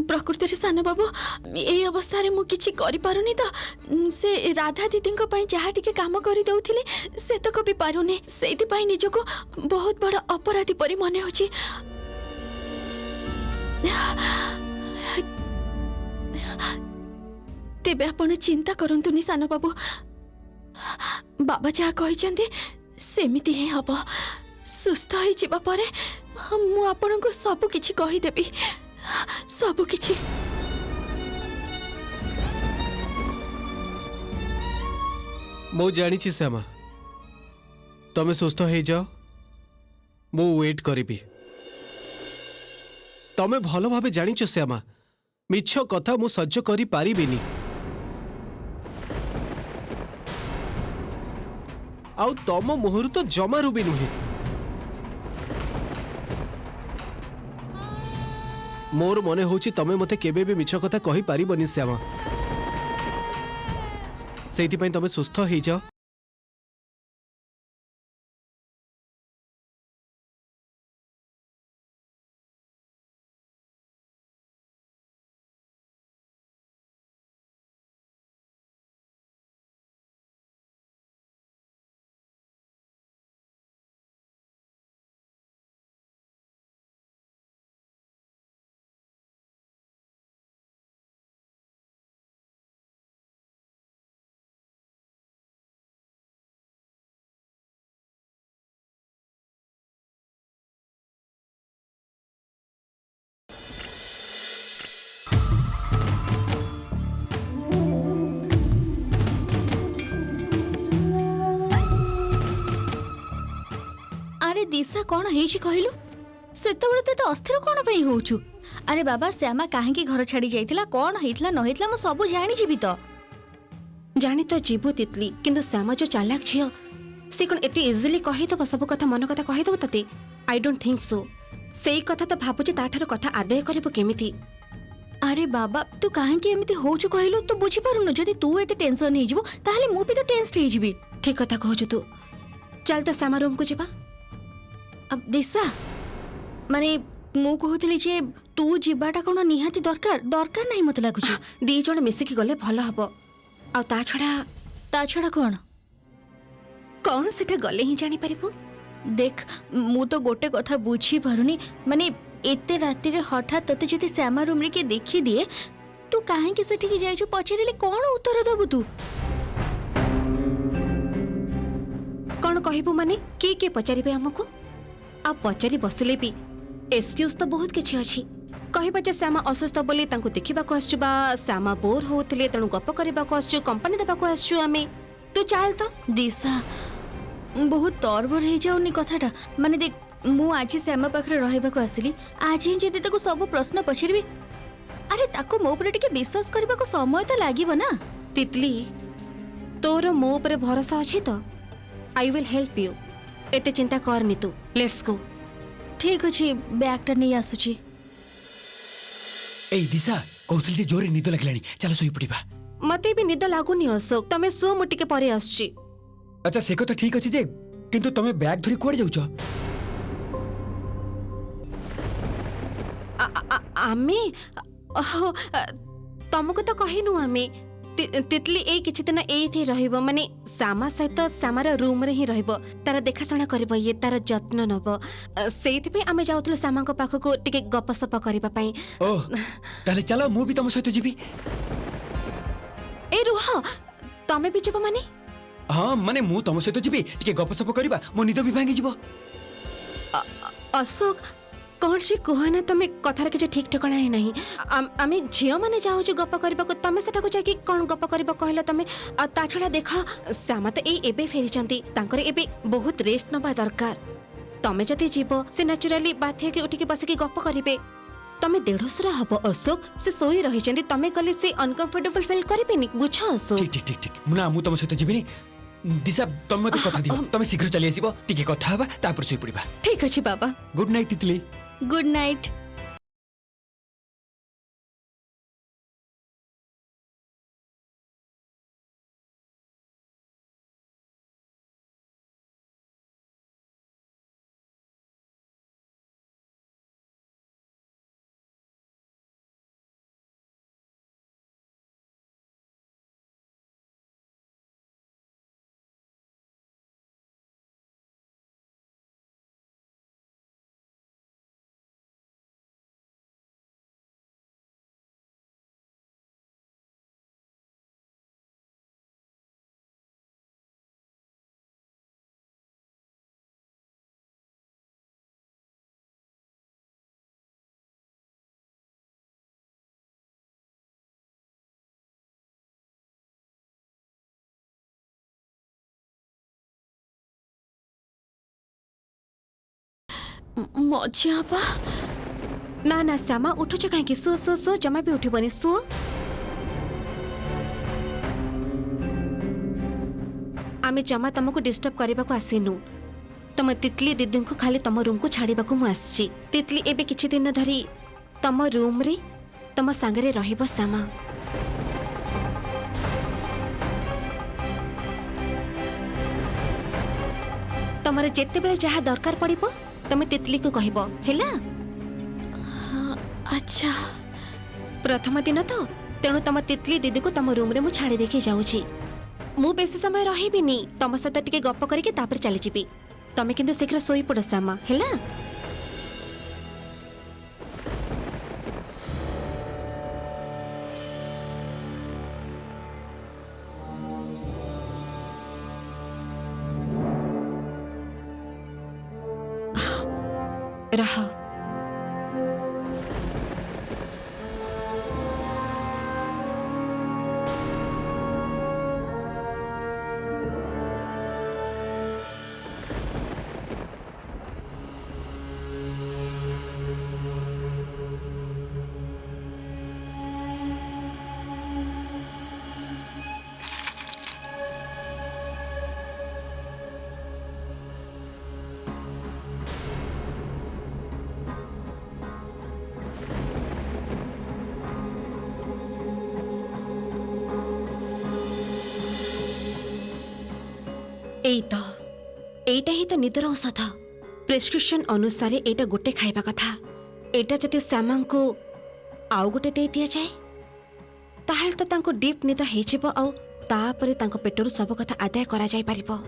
प्रकृति सान बाबू ये अवस्था रे मु किछि करि पारुनी तो से राधा दीदी जहाँ टिके काम कर दउथिले से तक भी पारुनी सेति पई निजको बहुत बड़ अपराधी परि मने होछि। तेबे आपण चिंता करंतुनी सान बाबू बाबा जहाँ कहते सेमिति ही हम सुस्थ हो जावा परे मु आपण को सब किछि कहिदेबी सब किछि। मु जानी श्यामा तमे सुस्थ हो जाओ मु वेट करी। तमे भल भाव जानी श्यामा मिछ कथा मु सह्य करि पारिबिनी। आउ तम मुहर तो जमारू भी नुहे। मोर मने होची तमे मते केबे भी मिछ कथा कहि पारिबनी श्यामा सेति पई तमे सुस्थ हो जाओ। अरे दिशा कौन है कहलु सेतबेले तो अस्थिर कौन पे होउछु। अरे बाबा श्यामा काहेकि घर छाड़ी जाइतिला कौन हेइतला न हेइतला मु सब जानि जीवी तो जानी तो जीवु तितली किंतु श्यामा जो चालाक झियो से कौन एते इजिली कहि दब सब कथा मन कथा कहि दब तते आई डोंट थिंक सो। सेई कथा तो भाबुची ताठार कथा आदाय करबो केमिति। अरे बाबा तू काहेकि एमिति होउछु कहलु तू बुझी पारुनु जदी तू एते टेंशन हे जिवो ताहले मु भी तो टेंस्ड हे जिवि। ठीक कथा कहछु तू चल तो श्यामा रूम को जिबा। अब दिशा माने मु कहूली जे तू जीवाटा कौन निहाती दरकार दरकार नहीं मत लगुच दी जण मिसिकी गले भल हबो। आ ता छड़ा कौन कौन सेटा गले ही जानी परिबो। देख मु तो गोटे कथा बुझी पारुनी माने एते राति रे हठात तते जति श्यामा रूम रे के देखि दिए तू काहे के सेठी के जाइछु पछरेले कौन उत्तर दबु तू कौन कहबो माने के पचारिबे हमको आ पचारि बसिले भी एक्सक्यूज तो बहुत किछि अछि। कहबा जे श्यामा असुस्थ बोली तांको देखिबा को आछू बा श्यामा बोर होतले तणु गप करबा को आछू कंपनी देबा को आछू आमे तू चाल तो। दिशा बहुत तौरबर हो जाऊनी कथाटा माने देख मु आज श्यामा पाखरे रहबा को आसिली आज ही जदी ताको सब प्रश्न पछरबी अरे ताको मो ऊपर टिके विश्वास करबा को समय तो लागिबो ना। तितली तोर मो ऊपर भरोसा अछि तो आई विल हेल्प यू एते चिंता करनी तू लेट्स गो। ठीक अछि बैगटा नहीं आसुची। ए दिशा कहथुल जे जोरे निद लागलानी चलो सोई पड़िबा। मते भी निद लागुनी अशोक तमे सो मुटी के परे आसुची। अच्छा से तो ठीक अछि जे किंतु तमे बैग धरी कोड जाउछ। आमे तुमको तो कहिनु आमे तितली ए किछि दिन एठी रहइबो माने श्यामा सहित श्यामार रूम रे ही रहइबो तार देखाशुना करबो ये तार जत्न नबो सेति पे आमे जाउतलो श्यामा को पाखो को टिके गपसप करबा पई। ओह ताले चलो मु भी तम सहित जीबी। ए रुह तमे भी जेबो माने हां माने मु तम सहित जीबी टिके गपसप करबा मो निद भी भांगी जीवो। अशोक कौन सी कहना तमे कथार के ठीक ठिकाना ही नहीं आमे झियो माने जाउ जे गप करबा को तमे सेटा को जाकी कोन गप करबा कहलो तमे ता छडा देख श्यामा तो एबे फेरी चंती तांकर एबे बहुत रेस्ट नबा दरकार। तमे जति जीवो से नेचुरली बाथे के उठी के बस के गप करिवे तमे देढसरा हबो अशोक से सोई रही चंती तमे कले से अनकंफर्टेबल फील करिबेनी बुझ अशोक। ठीक ठीक ठीक ठीक मुना मु तम सहित जीबिनी। दिशा तम मते कथा दियो तमे शीघ्र चली आसीबो टिके कथा हबा तापर सोई पड़िबा। ठीक अछि बाबा good night Titli. Good night. मझिया बा ना ना श्यामा उठुछ कहीं शो शो शो जमा भी उठबनी शो आमे जमा तुमको डिस्टर्ब करने को आसीनु तुम तितली दीदी को खाली तुम रूम को छाड़ा को मुझे तितली एबे किछि दिन धरी तुम रूम रे तुम सांगरे रहिबो श्यामा तुमर जेते बेले जहाँ दरकार पड़िबो तुम तितली को कहबो हैला अच्छा प्रथम दिन तो तेणु तुम तितली दीदी को तुम रूम रे मु छाड़ी देके जाऊची मु बेसी समय रहिबिनी तुम सहित टिके गप करके तापर चली जीबी तमे किंतु शीघ्र सोई पड़ श्यामा हैला रह एटा ही तो निदर औषध प्रेस्क्रिप्शन अनुसार एटा गोटे खाइबा कथा एटा जति श्यामा को आउ गोटे दे दिया जाए ताहल तो तांको डीप निद हेजिबो आउ तापरे तांको पेटरु सब कथा आदाय करा जाय पारिबो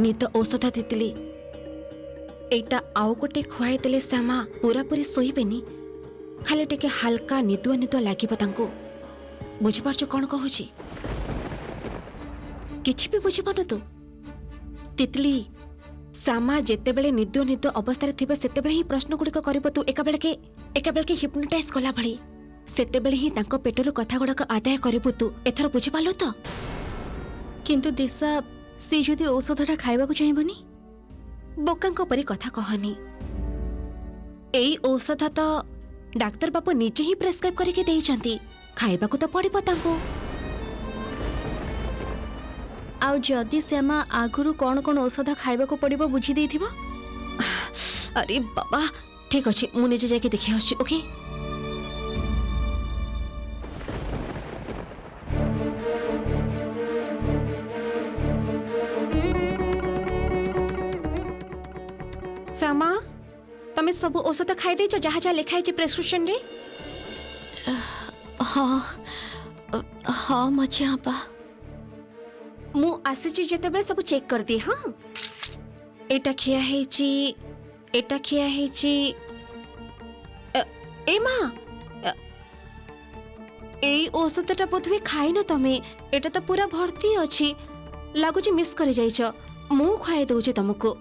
निद औषध तितली एटा आउ गोटे खुआई देले श्यामा पूरा पूरी सोईबेनी खाली टिके हल्का निदुआ निदुआ लागिबो तांको बुझी पारछु कोन कहूची किछि भी बुझी पानु तू तितली श्यामा जेते बेले निदुआ निदुआ अवस्था रे थिबे सेते बेले ही प्रश्न गुडी को करबो तू एका बेले के हिप्नोटाइज कला भली सेते बेले ही तांको पेटरु कथा गुडा को आदाय करबो तू एथर बुझी पालो तो किंतु दिशा से जदि औषधटा खाइबा को चाहबनी बोकांको परी कथा कहनी एई औषध तो डाक्टर बापू निजे ही प्रेस्क्राइब करके देइचंती खाइबा को तो पड़िबो तांको आउ जदि श्यामा आगुरु कौन कौन औषध खाइबा को पड़िबो बुझी देइथिबो अरे बाबा ठीक अछि मु निजे जाके देखि आछि ओके श्यामा तमे सब औषध खाई देछ जहा जहा लिखाई छै प्रेस्क्रिप्शन रे हाँ हाँ मझिया बा मु आसी जेते बेले सब चेक कर दी हाँ एटा खिया है ची ए माँ एई औषधटा बोधवे खाई न तमे एटा तो पूरा भर्ती अछि लागुची मिस कर जाइछ मु खाई दउछि तुमको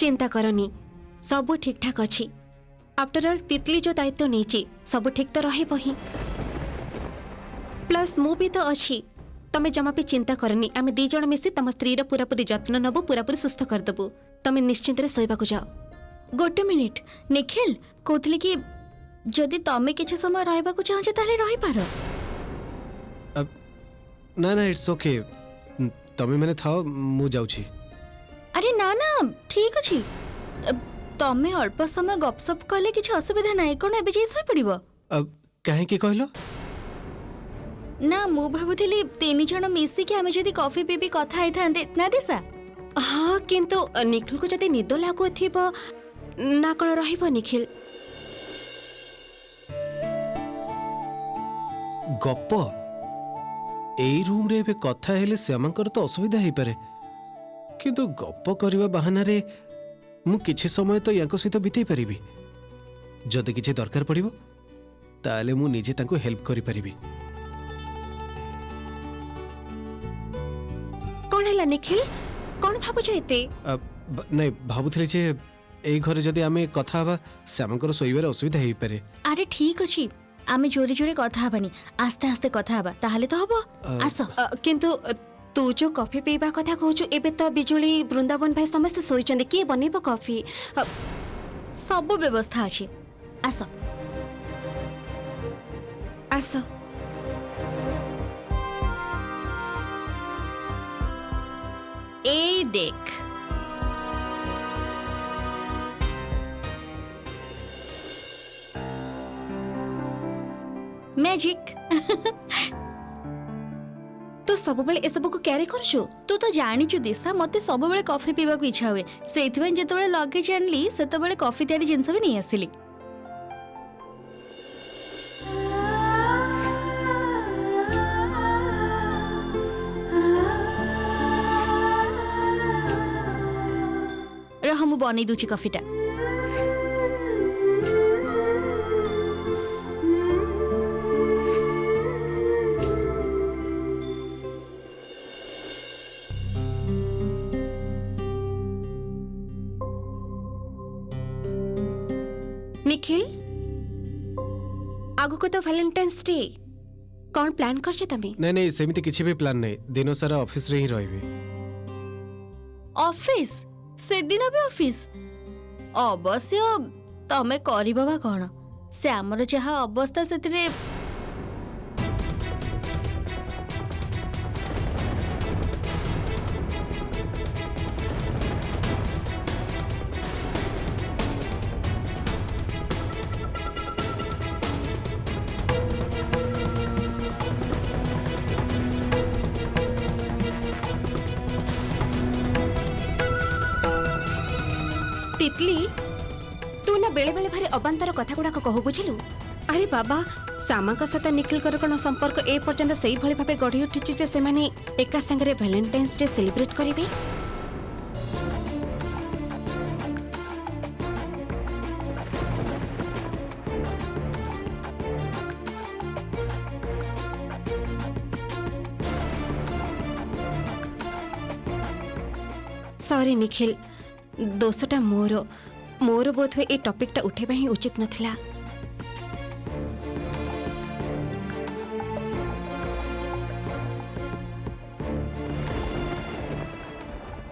चिंता करनी सब ठीक ठाक अच्छी आफ्टर ऑल तितली जो दायित्व नहीं सब ठीक तो रहिबो ही प्लस मु भी तो अच्छी तमे जमा भी चिंता करनी आम दी जण मिसी तम स्त्री पूरापूरी जत्न नबु पूरापूरी सुस्थ करदेबु तमे निश्चिंत रे सोइबा को जाओ गोटे मिनिट निखिल कहते कि जदि तमे किछि समय रहबा को चाहछे ताले रहि पारो ना ना इट्स ओके तमे मैंने थाओ मु जाउछी अरे ना ना ठीक अछि तमे अल्प समय गपसप कले किछि असुविधा नाही कोन एबे जे सोइ पड़िबो काहे की कहलो ना मु भाबुथिली तीन जण मिसी कि आमे जदि कॉफी पीबी कथा आइ थांदे ना दिसा हाँ किंतु निखिल को जदि निद लागु थिबो ना कोन रहिबो निखिल गप एई रूम रे बे कथा हेले श्यामांकर तो असुविधा हेई पारे किंतु गप करबा बहाना रे मु किछि समय तो याको सहित बितेई परिबी जदि किछि दरकार पड़िबो ताले मु निजे तांको हेल्प करि परिबी कौन है निखिल कौन भाबुछ एते नै भाबुथिले जे एई घरे जदि आमे कथा हबा श्यामांकर सोइबार असुविधा हेई पारे अरे ठीक अछि आमे जोरे जोरे कथा हबानी आस्ते आस्ते कथा हबा ताहाले तो हबो आसो किंतु तू जो कॉफी पीबा कथा कहूछु एबे तो बिजुली वृंदावन भाई समस्त सोइचंदे के बनेबो कॉफी सब व्यवस्था अछि आसो आसो ए देख मैजिक तू सब बेले ए सब को कैरी करछु तू तो जानिछु दिशा मते सब बेले कॉफी पीबा को इच्छा हुए सेइथिबे जेतबेले लगेज आनली सेतबेले कॉफी तयारी जिंस भी नहीं आसिली रह मु बनै दूची कॉफीटा निखिल आगु को तो वैलेंटाइन्स डे कौन प्लान करछे तमे नै नै सेमिति किछि भी प्लान नै दिनो सारा ऑफिस रे ही रहबे ऑफिस से दिन भी ऑफिस अवश्य तमे करिबा बा कोन से हमर जहा अवस्था सेतिरे तितली तू ना बेले बेले भारी अबांतर कथा गुड़ाक कहू बुझिलु अरे बाबा सामा का सहित निखिल कर कोन संपर्क ए पर्यंत सेई भली भाबे गढ़ी उठिछि जे सेमाने एका संगरे वैलेंटाइन्स डे सेलिब्रेट करिवे सॉरी निखिल दोषटा मोर मोर बोध हुए ए टॉपिकटा उठेबा ही उचित नथिला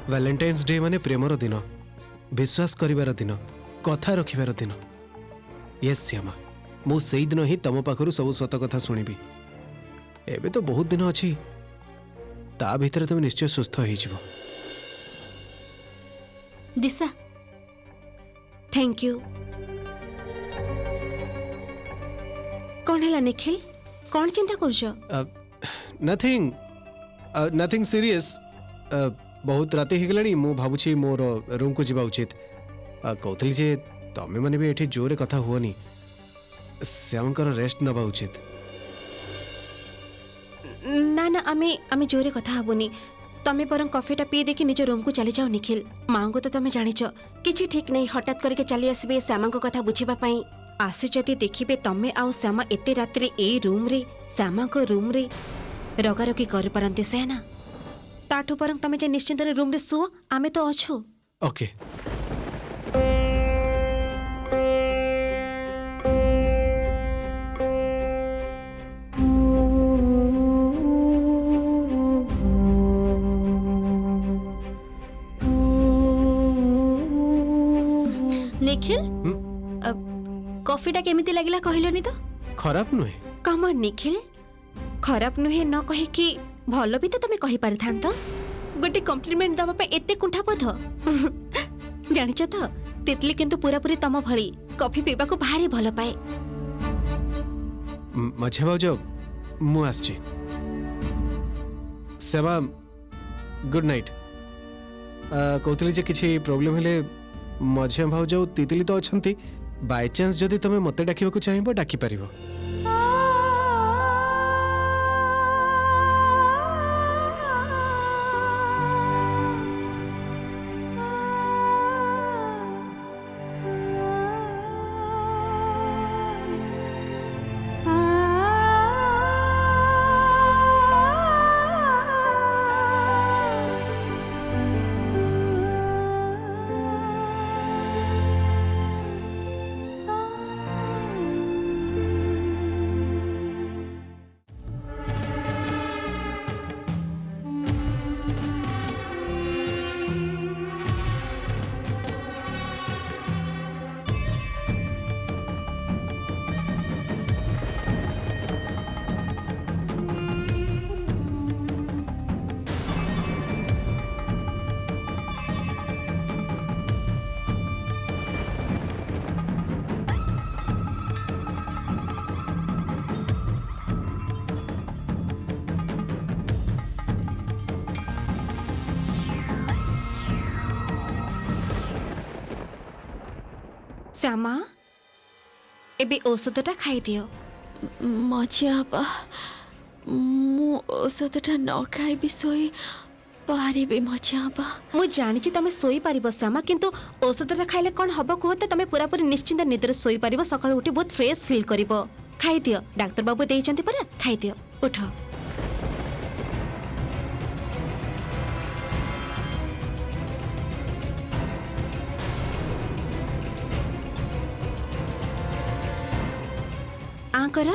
वैलेंटाइन्स डे माने प्रेमर दिन विश्वास करिवार दिन कथा रखिवार दिन यस श्यामा मु सेई दिन ही तम पाखरु सब सत कथा सुनिबी एबे तो बहुत दिन अछि ता भीतर तुम निश्चय सुस्थ होई जिवो दिशा थैंक यू कौन है निखिल कौन चिंता करछो नथिंग नथिंग सीरियस बहुत राति ही गलानी मु भाबुछि मोर रूम को जिबा उचित कहतली जे तमे माने भी एठी जोरे कथा हुअनी श्यामकर रेस्ट नबा उचित ना ना आमे आमे जोरे कथा हबुनी तमे परम कॉफीटा पी देखि निज रूम को चली जाओ निखिल मां को तो तमे जानिछ किछि ठीक नहीं हठात करके चली आसबे श्यामा को कथा बुझिबा पई आसे जति देखिबे तमे आउ श्यामा एते रात्रि ए रूम रे श्यामा को रूम रे रगारगी कर परंते से ना ताठू परम तमे जे निश्चिंत रे रूम रे सुओ आमे तो अछु ओके निखिल कॉफीटा केमिति लागिला कहलोनी तो खराब नुहे कम निखिल खराब नुहे न कहे कि भल भी तो तुम कहि पारि थांत गोटे कॉम्प्लीमेंट दबा पे एते कुंठापथ जानिଛ तो तितली किंतु पूरा पूरी तम भली कॉफी पीबा को भारी भल पाए मझे भाउज मु आसची सेवा गुड नाइट कहतली जे किछि प्रॉब्लम हेले मझे भाउज तितली तो अछंती बाय चांस जदि तमे मते डाकिबा को चाहिबो डाकी परिबो श्यामा एबे औषधटा खाई दियो मजा बा मु औषधटा न खाइबी सोई पारिबे मजा बा मु जानी तुम सोई पारिब श्यामा किंतु औषधटा खाइले कौन हब कह तो तुम पूरा पूरी निश्चिंत निद्रा सोई पारिब सकाळ उठी बहुत फ्रेश फील करिब खाई दियो डाक्टर बाबू देइचंती परा खाई दियो उठ आ कर